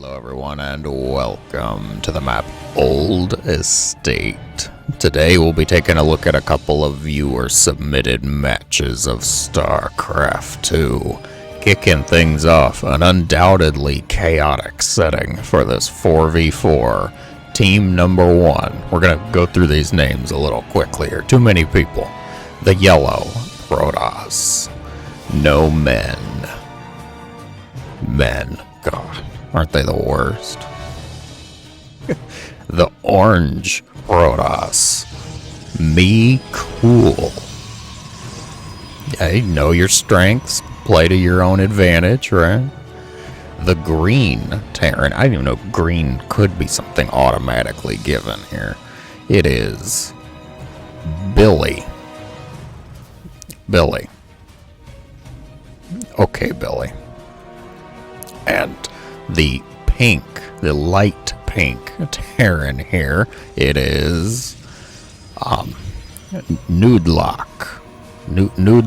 Hello everyone and welcome to the map Old Estate. Today we'll be taking a look at a couple of viewer submitted matches of StarCraft 2. Kicking things off, an undoubtedly chaotic setting for this 4v4. Team number 1. We're going to go through these names a little quickly here. Too many people. The yellow, Protoss. No men. Men. God, aren't they the worst? The orange Protoss. Me cool. Hey, know your strengths. Play to your own advantage, right? The green Terran. I didn't even know green could be something automatically given here. It is Billy. Billy. Okay, Billy. And the pink, the light pink Terran here, it is Nudlock. Nudlock.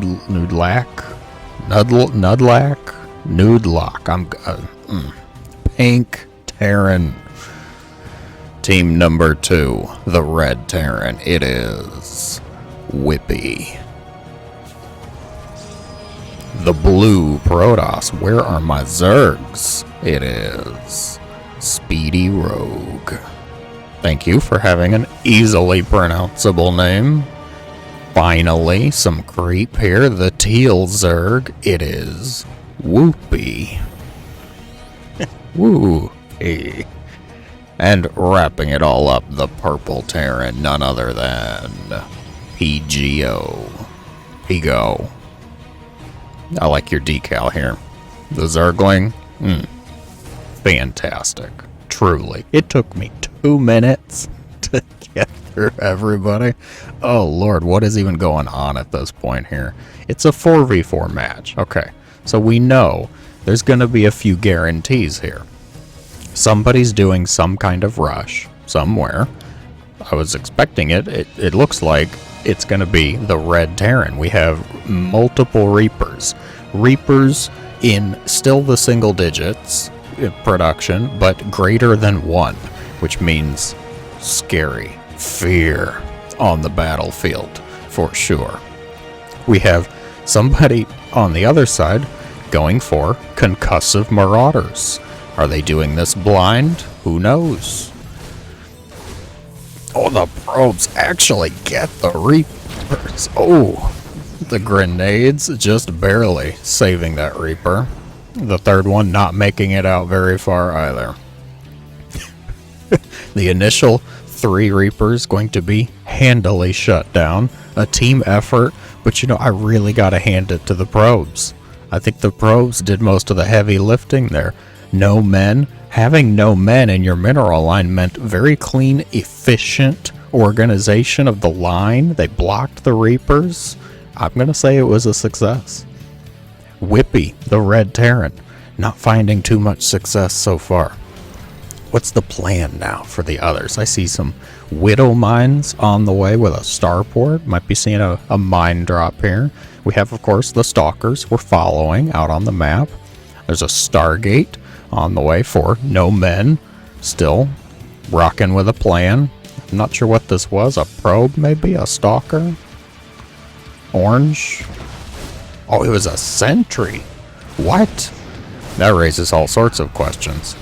Pink Terran. Team number 2, the red Terran, it is Whippy. The blue Protoss, where are my Zergs? It is Speedy Rogue. Thank you for having an easily pronounceable name. Finally, some creep here. The teal Zerg, it is Whoopee. Whoopee. And wrapping it all up, the purple Terran, none other than PGO. Pigo. I like your decal here. The Zergling, fantastic. Truly. It took me 2 minutes to get through everybody. Oh Lord, what is even going on at this point here? It's a 4v4 match. Okay, so we know there's going to be a few guarantees here. Somebody's doing some kind of rush somewhere. I was expecting it. It looks like it's going to be the red Terran. We have multiple Reapers. Reapers in still the single digits production, but greater than 1, which means scary. Fear on the battlefield, for sure. We have somebody on the other side going for concussive marauders. Are they doing this blind? Who knows? Oh, the probes actually get the Reapers. Oh, the grenades just barely saving that Reaper. The third one not making it out very far either. The initial 3 Reapers going to be handily shut down. A team effort, but you know, I really gotta hand it to the probes. I think the probes did most of the heavy lifting there. No men. Having no men in your mineral line meant very clean, efficient organization of the line. They blocked the Reapers. I'm going to say it was a success. Whippy, the red Terran, not finding too much success so far. What's the plan now for the others? I see some Widow mines on the way with a starport. Might be seeing a mine drop here. We have, of course, the Stalkers we're following out on the map. There's a Stargate on the way for no men. Still rocking with a plan. I'm not sure what this was. A probe, maybe? A stalker? Orange? Oh, it was a sentry. What? That raises all sorts of questions.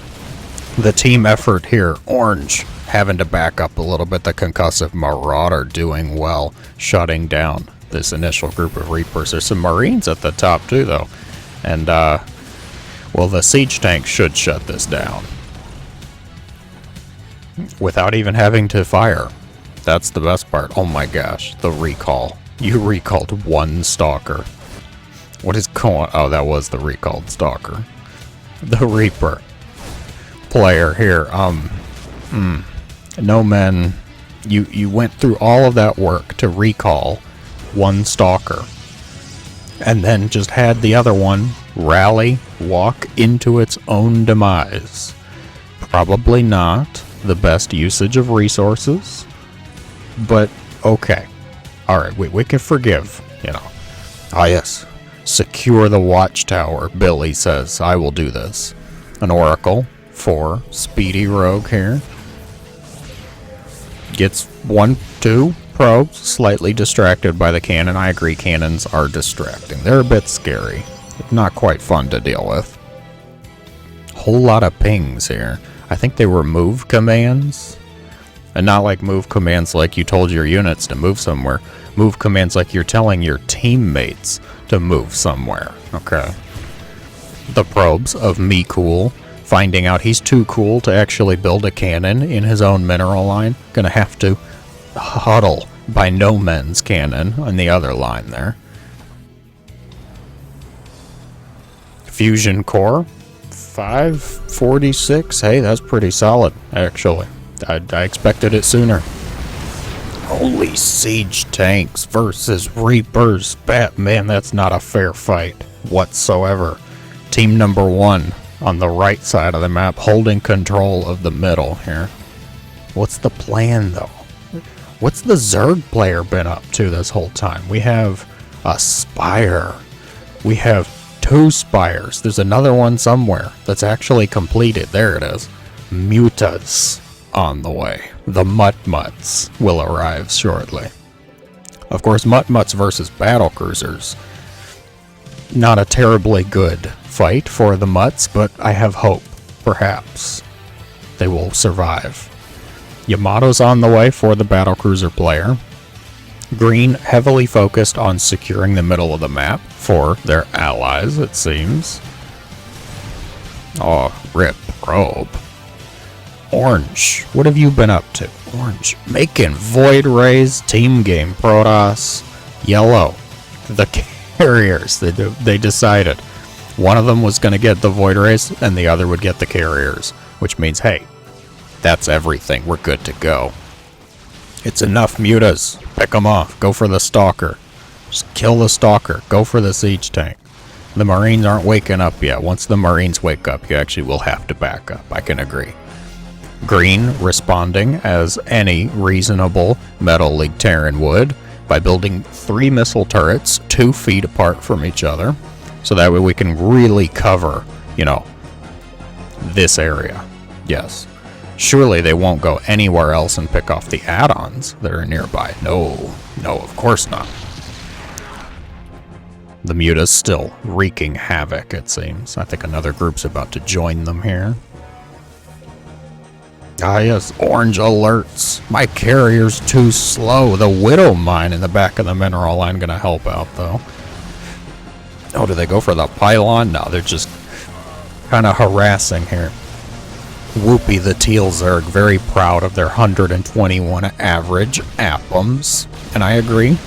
The team effort here. Orange having to back up a little bit. The concussive marauder doing well, shutting down this initial group of Reapers. There's some Marines at the top too, though. And, well, the siege tank should shut this down without even having to fire. That's the best part. Oh my gosh, the recall. You recalled 1 stalker. What is going on? Oh, that was the recalled stalker. The Reaper player here. No men. You went through all of that work to recall 1 stalker. And then just had the other one rally, walk into its own demise. Probably not the best usage of resources, but okay. Alright, we can forgive, you know. Ah yes, secure the watchtower, Billy says. I will do this. An oracle, for Speedy Rogue here. Gets 1-2 probes, slightly distracted by the cannon. I agree, cannons are distracting. They're a bit scary. Not quite fun to deal with. Whole lot of pings here. I think they were move commands. And not like move commands like you told your units to move somewhere. Move commands like you're telling your teammates to move somewhere. Okay. The probes of Me Cool, finding out he's too cool to actually build a cannon in his own mineral line. Gonna have to huddle by No Men's cannon on the other line there. Fusion core, 546. Hey, that's pretty solid, actually. I expected it sooner. Holy siege tanks versus Reapers. Man, that's not a fair fight whatsoever. Team number 1 on the right side of the map holding control of the middle here. What's the plan, though? What's the Zerg player been up to this whole time? We have a Spire. We have 2 Spires. There's another one somewhere that's actually completed. There it is. Mutas on the way. The Mutt-Mutts will arrive shortly. Of course, Mutt-Mutts versus battlecruisers. Not a terribly good fight for the Mutts, but I have hope. Perhaps they will survive. Yamato's on the way for the battlecruiser player. Green heavily focused on securing the middle of the map for their allies, it seems. Oh, rip probe. Orange, what have you been up to? Orange, making Void Rays, team game Protoss. Yellow, the carriers. They decided one of them was going to get the Void Rays and the other would get the carriers, which means, hey, that's everything. We're good to go. It's enough mutas. Pick them off. Go for the Stalker. Just kill the Stalker. Go for the Siege Tank. The Marines aren't waking up yet. Once the Marines wake up, you actually will have to back up. I can agree. Green responding as any reasonable Metal League Terran would by building 3 missile turrets 2 feet apart from each other. So that way we can really cover, this area. Yes. Surely they won't go anywhere else and pick off the add-ons that are nearby. No, of course not. The Muta's still wreaking havoc, it seems. I think another group's about to join them here. Ah yes, orange alerts. My carrier's too slow. The Widow Mine in the back of the mineral line gonna help out, though. Oh, do they go for the pylon? No, they're just kind of harassing here. Whoopie the Teal Zerg, very proud of their 121 average Appums. And I agree,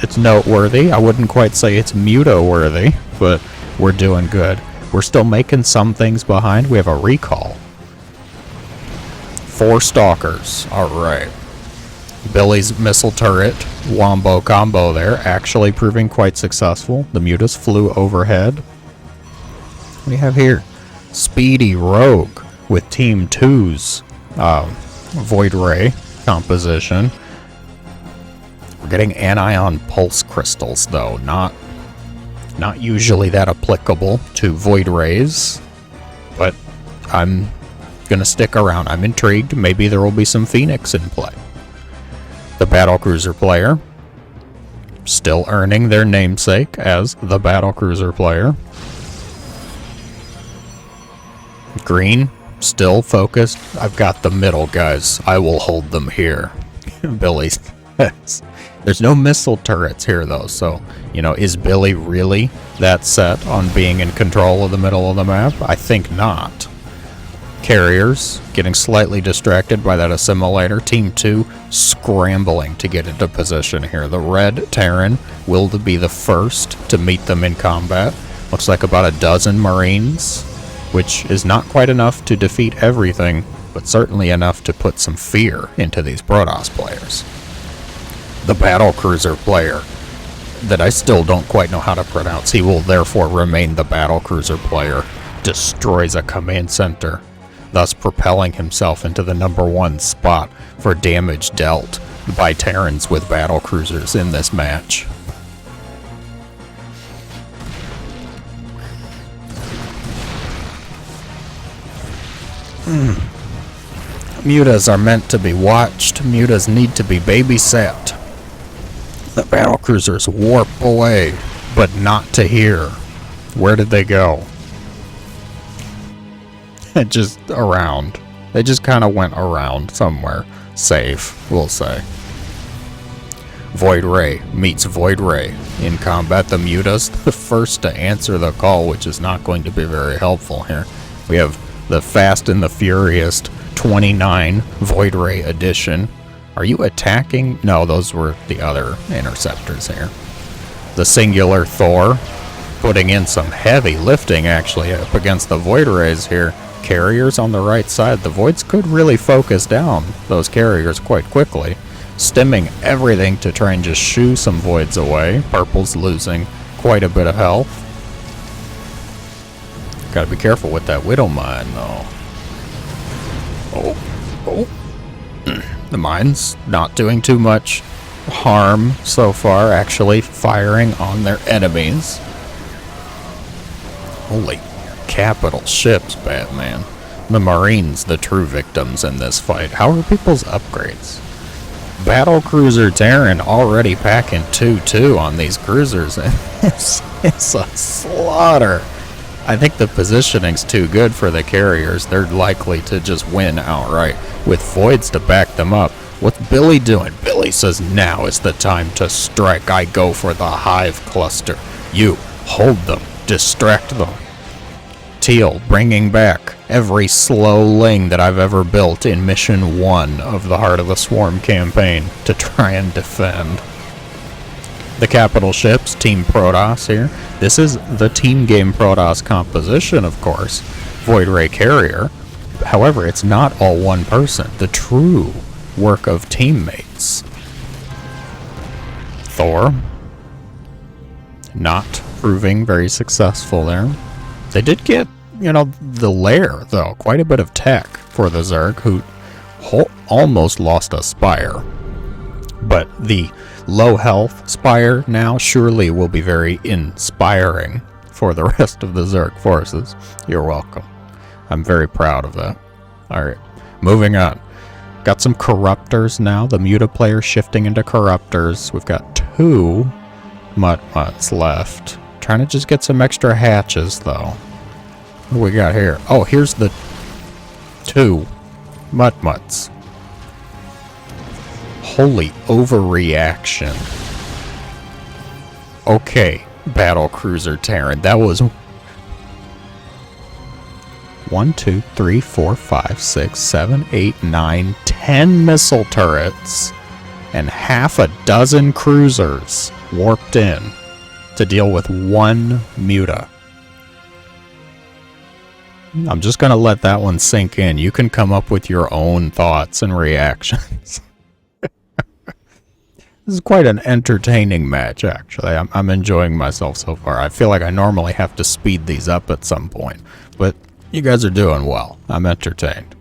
it's noteworthy. I wouldn't quite say it's muta-worthy, but we're doing good. We're still making some things behind. We have a recall. 4 Stalkers, alright. Billy's missile turret, wombo combo there, actually proving quite successful. The mutas flew overhead. What do you have here? Speedy Rogue with Team 2's Void Ray composition. We're getting anion pulse crystals, though. Not usually that applicable to Void Rays, but I'm gonna stick around. I'm intrigued. Maybe there will be some Phoenix in play. The battlecruiser player still earning their namesake as the battlecruiser player. Green still focused. I've got the middle, guys. I will hold them here. Billy says. There's no missile turrets here, though, so, is Billy really that set on being in control of the middle of the map? I think not. Carriers getting slightly distracted by that assimilator. Team 2 scrambling to get into position here. The red Terran will be the first to meet them in combat. Looks like about a dozen Marines, which is not quite enough to defeat everything, but certainly enough to put some fear into these Protoss players. The battlecruiser player, that I still don't quite know how to pronounce, he will therefore remain the battlecruiser player, destroys a command center, thus propelling himself into the #1 spot for damage dealt by Terrans with battlecruisers in this match. Mutas are meant to be watched. Mutas need to be babysat. The battlecruisers warp away, but not to here. Where did they go? Just around. They just kind of went around somewhere. Safe, we'll say. Void Ray meets Void Ray in combat. The Mutas, the first to answer the call, which is not going to be very helpful here. We have the Fast and the Furious 29 Void Ray edition. Are you attacking? No, those were the other interceptors here. The Singular Thor putting in some heavy lifting actually up against the Void Rays here. Carriers on the right side. The Voids could really focus down those carriers quite quickly, stemming everything to try and just shoo some Voids away. Purple's losing quite a bit of health. Gotta be careful with that Widow Mine though. Oh. The mine's not doing too much harm so far, actually firing on their enemies. Holy capital ships, Batman. The Marines, the true victims in this fight. How are people's upgrades? Battlecruiser Terran already packing 2-2 on these cruisers. It's a slaughter. I think the positioning's too good for the carriers. They're likely to just win outright with Voids to back them up. What's Billy doing? Billy says now is the time to strike. I go for the hive cluster. You hold them, distract them. Teal bringing back every slow ling that I've ever built in Mission 1 of the Heart of the Swarm campaign to try and defend. The capital ships, Team Protoss here. This is the team game Protoss composition, of course. Void Ray Carrier. However, it's not all one person. The true work of teammates. Thor. Not proving very successful there. They did get, the lair, though. Quite a bit of tech for the Zerg, who almost lost a Spire. But the low health Spire now surely will be very inspiring for the rest of the Zerg forces. You're welcome. I'm very proud of that. Alright, moving on. Got some Corruptors now. The Muta player shifting into Corruptors. We've got 2 Mutt-Mutts left. Trying to just get some extra hatches, though. What do we got here? Oh, here's the 2 Mutt-Mutts. Holy overreaction. Okay, Battlecruiser Terran. That was 1, 2, 3, 4, 5, 6, 7, 8, 9, 10 missile turrets and half a dozen cruisers warped in to deal with 1 Muta. I'm just going to let that one sink in. You can come up with your own thoughts and reactions. This is quite an entertaining match, actually. I'm enjoying myself so far. I feel like I normally have to speed these up at some point, but you guys are doing well. I'm entertained.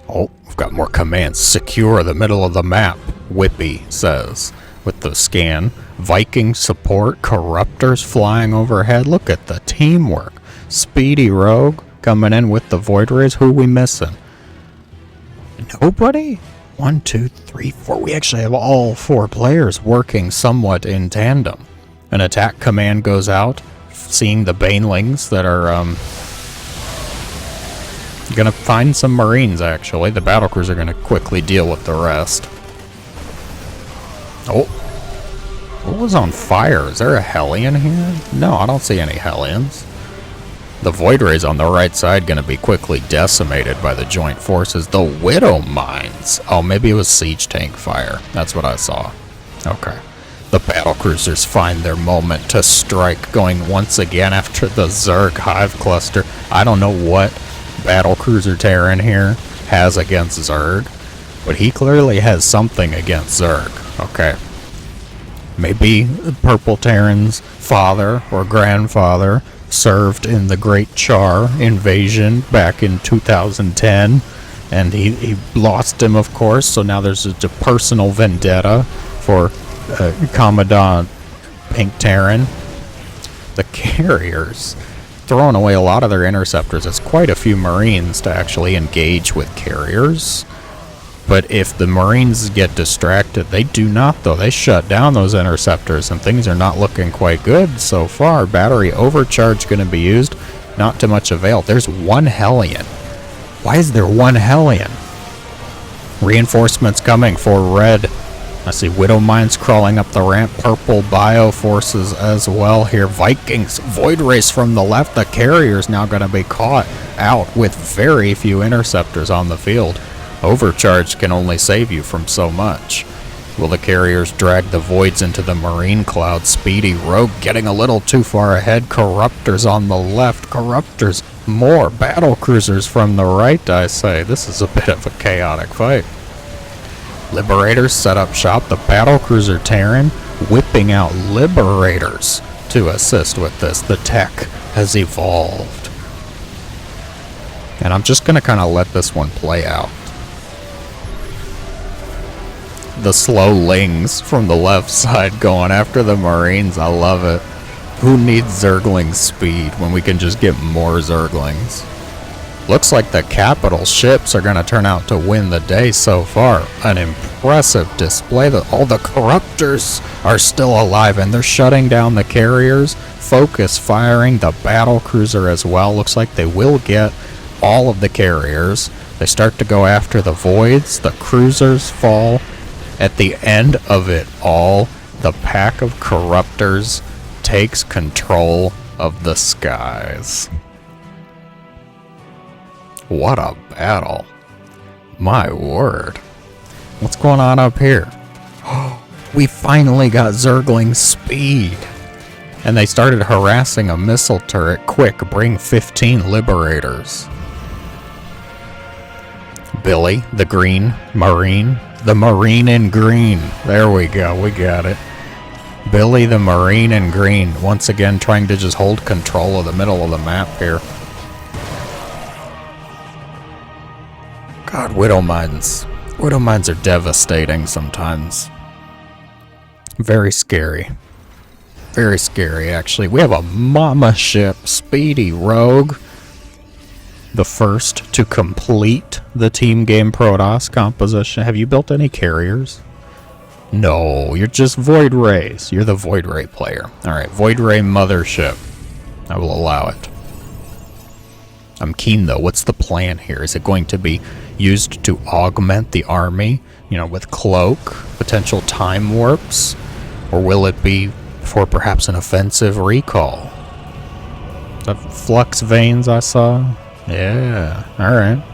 Oh, we've got more commands. Secure the middle of the map, Whippy says, with the scan. Viking support, Corruptors flying overhead. Look at the teamwork. Speedy Rogue coming in with the Void Rays. Who are we missing? Nobody? 1, 2, 3, 4. We actually have all 4 players working somewhat in tandem. An attack command goes out, seeing the Banelings that are gonna find some Marines, actually. The battlecruisers are gonna quickly deal with the rest. Oh. What was on fire? Is there a Hellion here? No, I don't see any Hellions. The Void Rays on the right side going to be quickly decimated by the joint forces. The Widow Mines. Oh, maybe it was siege tank fire. That's what I saw. Okay. The battlecruisers find their moment to strike, going once again after the Zerg hive cluster. I don't know what battlecruiser Terran here has against Zerg, but he clearly has something against Zerg. Okay. Maybe Purple Terran's father or grandfather served in the Great Char invasion back in 2010, and he lost him, of course, so now there's a personal vendetta for Commandant Pink Terran. The carriers throwing away a lot of their interceptors. It's quite a few Marines to actually engage with carriers. But if the Marines get distracted, they do not though. They shut down those interceptors and things are not looking quite good so far. Battery overcharge going to be used. Not to much avail. There's one Hellion. Why is there one Hellion? Reinforcements coming for red. I see Widow Mines crawling up the ramp. Purple bio forces as well here. Vikings. Void Race from the left. The carrier's now going to be caught out with very few interceptors on the field. Overcharge can only save you from so much. Will the carriers drag the voids into the marine cloud? Speedy Rogue getting a little too far ahead. Corruptors on the left. Corruptors. More battle cruisers from the right, I say. This is a bit of a chaotic fight. Liberators set up shop. The battle cruiser Terran whipping out Liberators to assist with this. The tech has evolved. And I'm just going to kind of let this one play out. The slow lings from the left side going after the Marines. I love it. Who needs Zergling speed when we can just get more Zerglings? Looks like the capital ships are going to turn out to win the day so far. An impressive display. All the Corruptors are still alive and they're shutting down the carriers. Focus firing the battle cruiser as well. Looks like they will get all of the carriers. They start to go after the voids. The cruisers fall. At the end of it all, the pack of Corruptors takes control of the skies. What a battle. My word. What's going on up here? We finally got Zergling speed. And they started harassing a missile turret. Quick, bring 15 Liberators. Billy, the green Marine. The Marine in green. There we go. We got it. Billy the Marine in green. Once again trying to just hold control of the middle of the map here. God, Widow Mines. Widow Mines are devastating sometimes. Very scary. Very scary, actually. We have a mama ship. Speedy Rogue. The first to complete the team game Protoss composition. Have you built any carriers? No, you're just Void Rays. You're the Void Ray player. Alright, Void Ray Mothership. I will allow it. I'm keen though. What's the plan here? Is it going to be used to augment the army, you know, with cloak, potential time warps? Or will it be for perhaps an offensive recall? The flux veins I saw? Yeah, alright.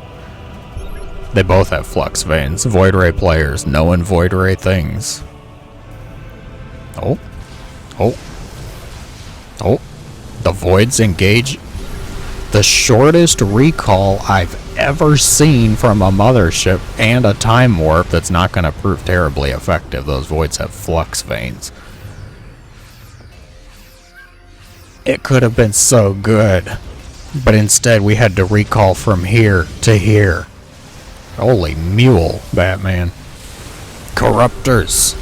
They both have flux veins. Void Ray players knowing Void Ray things. Oh. The voids engage. The shortest recall I've ever seen from a mothership and a time warp that's not going to prove terribly effective. Those voids have flux veins. It could have been so good. But instead, we had to recall from here to here. Holy mule, Batman. Corruptors.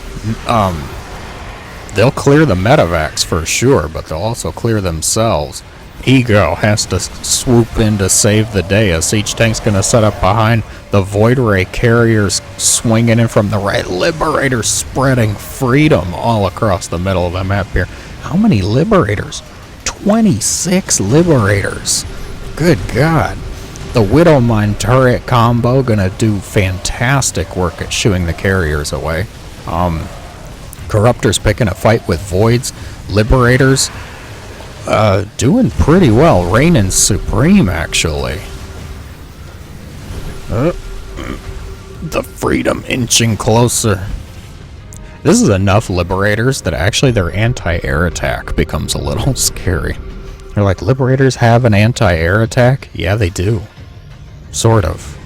They'll clear the medevacs for sure, but they'll also clear themselves. Ego has to swoop in to save the day. A siege tank's going to set up behind the Void Ray carriers swinging in from the right. Liberators spreading freedom all across the middle of the map here. How many Liberators? 26 Liberators. Good God. The Widow Mine turret combo gonna do fantastic work at shooing the carriers away. Corruptors picking a fight with voids. Liberators doing pretty well. Reigning supreme, actually. The freedom inching closer. This is enough Liberators that actually their anti-air attack becomes a little scary. They're like, Liberators have an anti-air attack? Yeah, they do. Sort of.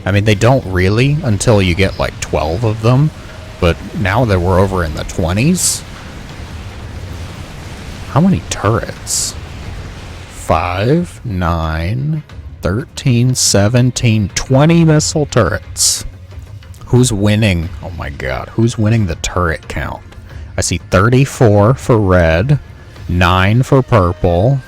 I mean, they don't really until you get like 12 of them, but now that we're over in the 20s. How many turrets? 5, 9, 13, 17, 20 missile turrets. Who's winning? Oh my god, who's winning the turret count? I see 34 for red, 9 for purple,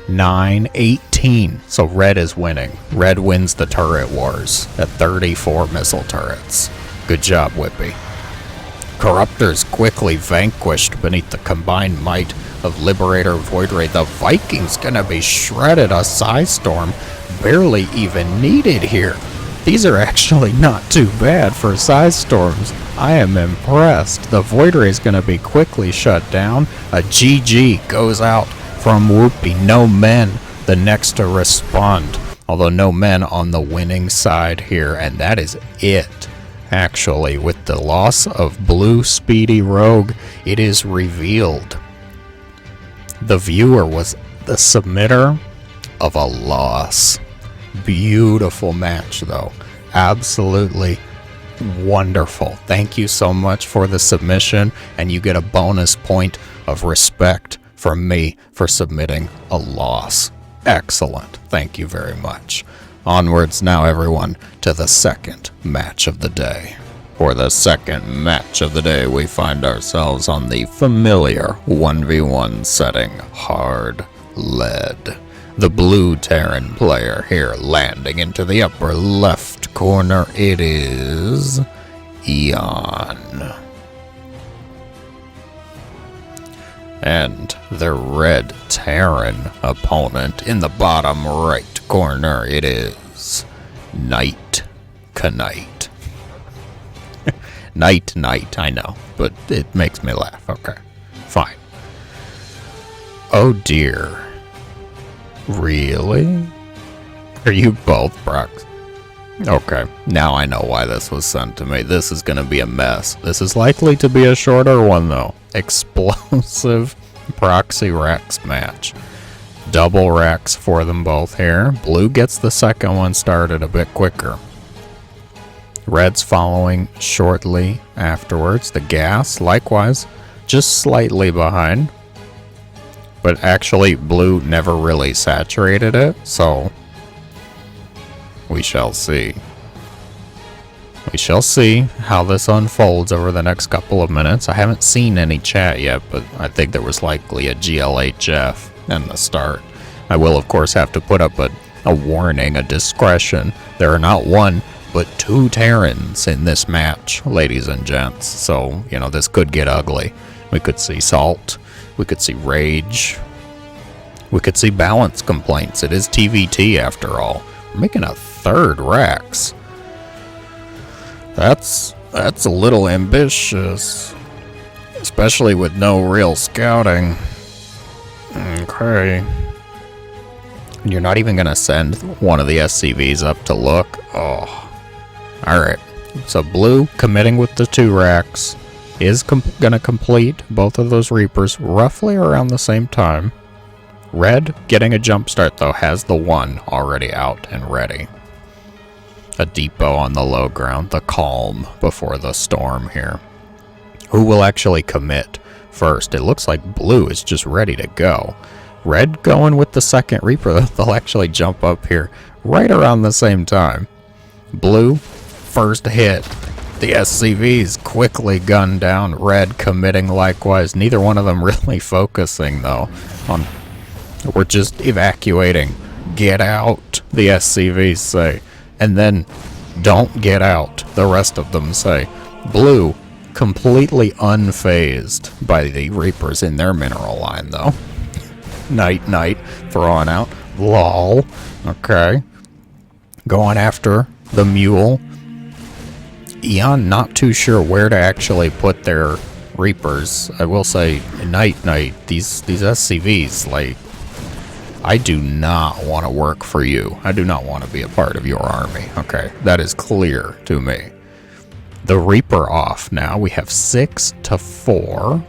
9-18. So red is winning. Red wins the turret wars at 34 missile turrets. Good job, Whippy. Corruptors quickly vanquished beneath the combined might of Liberator Void Ray. The Vikings gonna be shredded. A Psystorm barely even needed here. These are actually not too bad for Psystorms. I am impressed. The Void Ray is gonna be quickly shut down. A GG goes out from Whoopie. No men, the next to respond. Although no men on the winning side here, and that is it. Actually, with the loss of Blue Speedy Rogue, it is revealed the viewer was the submitter of a loss. Beautiful match, though. Absolutely wonderful. Thank you so much for the submission, and you get a bonus point of respect from me for submitting a loss. Excellent. Thank you very much. Onwards now, everyone, to the second match of the day. For the second match of the day, we find ourselves on the familiar 1v1 setting, Hard Lead. The blue Terran player here landing into the upper left corner, it is Eon. And the red Terran opponent in the bottom right corner, it is Night Knight. Night, I know, but it makes me laugh. Okay, fine. Oh dear. Really? Are you both Brox? Okay, now I know why this was sent to me. This is gonna be a mess. This is likely to be a shorter one, though. Explosive Proxy Rex match. Double Rex for them both here. Blue gets the second one started a bit quicker. Red's following shortly afterwards. The gas, likewise, just slightly behind. But actually, blue never really saturated it, so we shall see. We shall see how this unfolds over the next couple of minutes. I haven't seen any chat yet, but I think there was likely a GLHF in the start. I will, of course, have to put up a warning, a discretion. There are not one, but two Terrans in this match, ladies and gents. So, you know, this could get ugly. We could see Salt. We could see Rage. We could see balance complaints. It is TVT after all. We're making a third Rex. That's a little ambitious. Especially with no real scouting. Okay. And you're not even going to send one of the SCVs up to look? Oh. Alright. So blue committing with the 2 racks. Is going to complete both of those Reapers roughly around the same time. Red, getting a jump start though, has the 1 already out and ready. A depot on the low ground, the calm before the storm here. Who will actually commit first? It looks like blue is just ready to go. Red going with the second Reaper, they'll actually jump up here right around the same time. Blue, first hit. The SCVs quickly gunned down. Red committing likewise. Neither one of them really focusing though on, we're just evacuating. Get out, the SCVs say. And then don't get out, the rest of them say. Blue, completely unfazed by the Reapers in their mineral line though. Night throwing out. Lol. Okay. Going after the mule. Eon not too sure where to actually put their Reapers. I will say, Night, these SCVs, like, I do not want to work for you. I do not want to be a part of your army. Okay, that is clear to me. The Reaper off now. We have 6 to 4.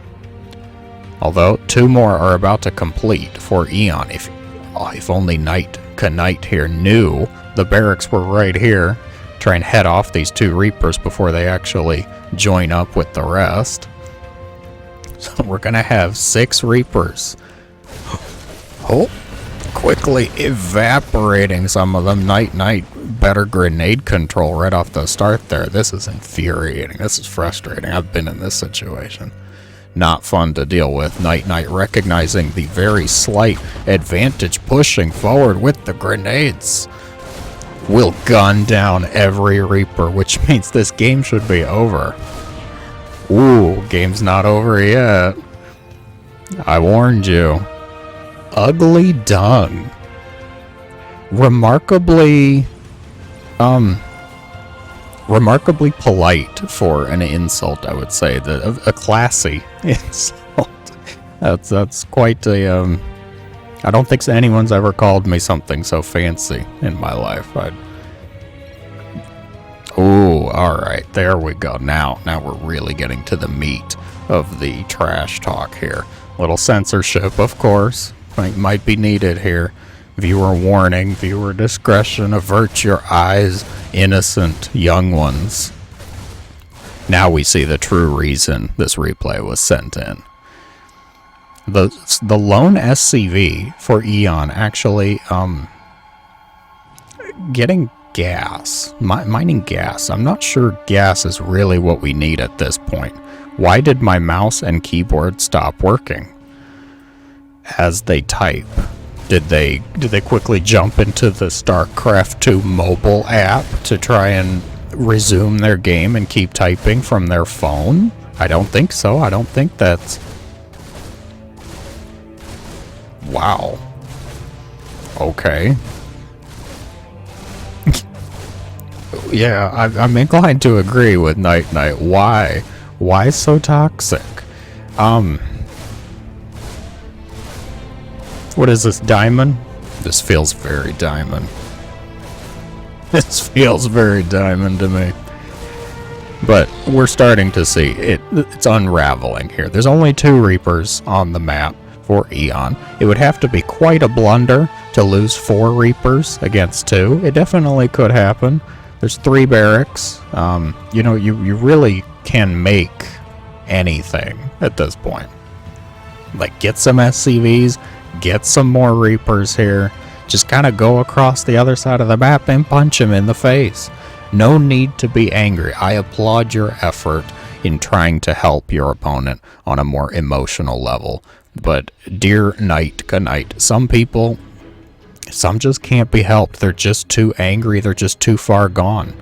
Although 2 more are about to complete for Eon. If only Night Knight here knew the barracks were right here. Try and head off these 2 Reapers before they actually join up with the rest. So we're gonna have 6 Reapers. Oh, quickly evaporating some of them. Night, better grenade control right off the start there. This is infuriating. This is frustrating. I've been in this situation. Not fun to deal with. Knight recognizing the very slight advantage, pushing forward with the grenades. Will gun down every Reaper, which means this game should be over. Ooh, game's not over yet. I warned you. Ugly dung. Remarkably polite for an insult, I would say. A classy insult. That's quite a, I don't think anyone's ever called me something so fancy in my life. Oh, alright, there we go. Now we're really getting to the meat of the trash talk here. Little censorship, of course, might be needed here. Viewer warning, viewer discretion, avert your eyes, innocent young ones. Now we see the true reason this replay was sent in. The lone SCV for Eon actually, getting gas, mining gas. I'm not sure gas is really what we need at this point. Why did my mouse and keyboard stop working as they type? Did they quickly jump into the StarCraft 2 mobile app to try and resume their game and keep typing from their phone? I don't think so. I don't think that's... Wow. Okay. Yeah, I'm inclined to agree with Knight. Why? Why so toxic? What is this, diamond? This feels very diamond. This feels very diamond to me. But we're starting to see it's unraveling here. There's only 2 Reapers on the map for Eon. It would have to be quite a blunder to lose 4 Reapers against 2. It definitely could happen. There's 3 barracks. You know, you really can make anything at this point. Like, get some SCVs, get some more Reapers here. Just kind of go across the other side of the map and punch him in the face. No need to be angry. I applaud your effort in trying to help your opponent on a more emotional level. But dear Knight, some people, some just can't be helped. They're just too angry. They're just too far gone.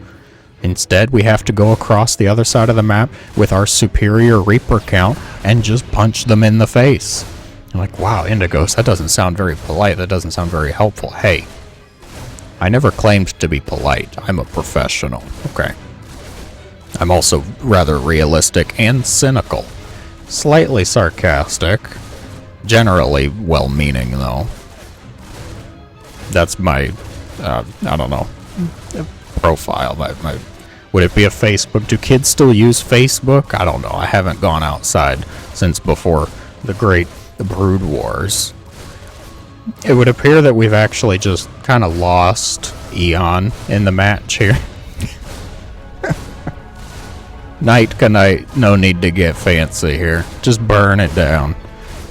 Instead, we have to go across the other side of the map with our superior Reaper count and just punch them in the face. I'm like, wow, Indigos, that doesn't sound very polite. That doesn't sound very helpful. Hey, I never claimed to be polite. I'm a professional. Okay. I'm also rather realistic and cynical. Slightly sarcastic. Generally well-meaning, though. That's my, I don't know, profile. My would it be a Facebook? Do kids still use Facebook? I don't know. I haven't gone outside since before the great Brood Wars. It would appear that we've actually just kind of lost Eon in the match here. Knight, no need to get fancy here. Just burn it down.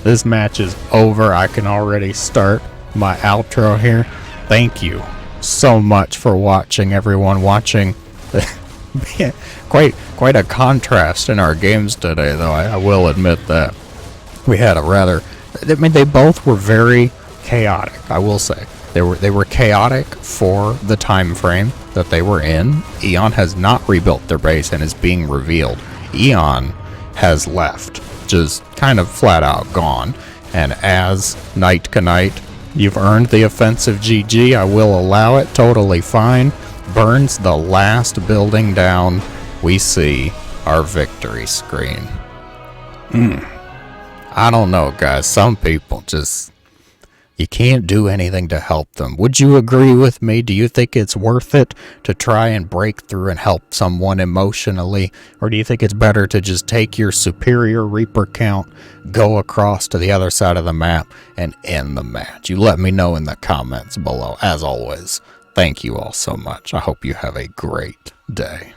This match is over. I can already start my outro here. Thank you so much for watching, everyone. Watching quite a contrast in our games today, though. I will admit that. We had a rather... I mean, they both were very chaotic, I will say. They were chaotic for the time frame that they were in. Eon has not rebuilt their base and is being revealed. Eon has left, just kind of flat out gone. And as Knight, you've earned the offensive GG. I will allow it. Totally fine. Burns the last building down. We see our victory screen. I don't know, guys. Some people just... You can't do anything to help them. Would you agree with me? Do you think it's worth it to try and break through and help someone emotionally? Or do you think it's better to just take your superior Reaper count, go across to the other side of the map, and end the match? You let me know in the comments below. As always, thank you all so much. I hope you have a great day.